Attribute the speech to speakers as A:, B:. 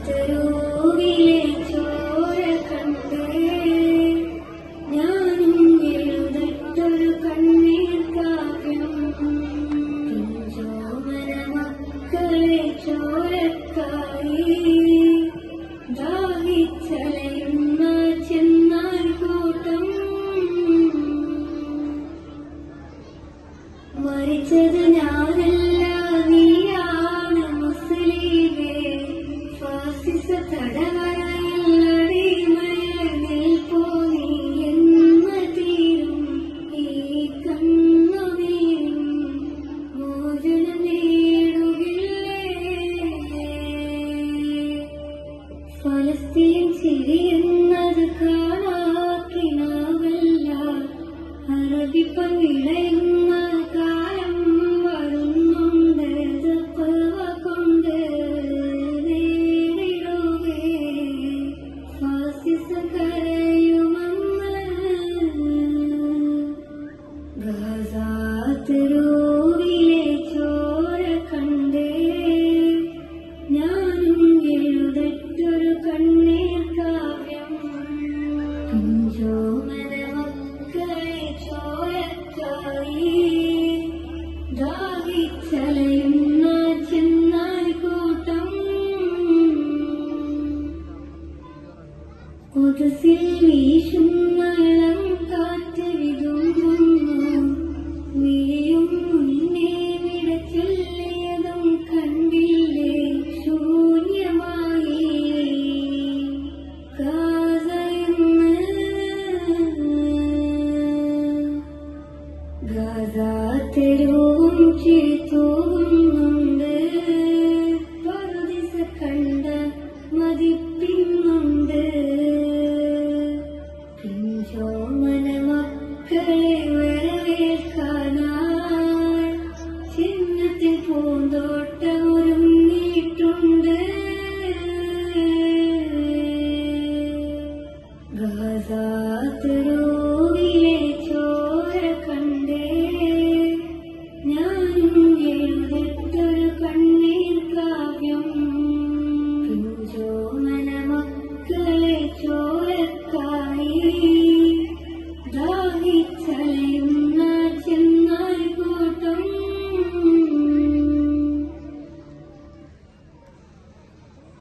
A: ഗാസാത്തരൂവിലെ ചോര കണ്ടേ ഞാനും എഴുതട്ടൊരു കണ്ണീർ കാവ്യം പിഞ്ചോമന മക്കളെ ചോരക്കായി ദാഹിച്ചലയുന്ന ചെന്നാൻ കൂട്ടം മരിച്ചത് ഞാനല്ല നീയാണ് മുസ്ലിമേ ഫാസിസ തടവറയിൽ അടിമയിൽ നിൽപ്പോ നീ എന്ന് തീരും ഈ കണ്ണുനീരും മോചനം നേടുകില്ലേ ഫലസ്തീൻ ചിരിയുന്നത് കാണാക്കിനാവല്ല അറബിപ്പം വിളയുന്ന കാലം വരുന്നുണ്ട് തഖ്വ കൊണ്ട് നേരിടുകേ ഫാസിസ കരയുമെന്ന് ഗാസാത്തരൂവിലെ ചോര കണ്ടേ ഞാനും എഴുതട്ടൊരു കണ്ണീർ കാവ്യം പിഞ്ചോമന മക്കളെ ചോരക്കായി ദാഹിച്ചലയുന്ന ചെന്നാൻ കൂട്ടം കുതിസിൽ വീശുന്ന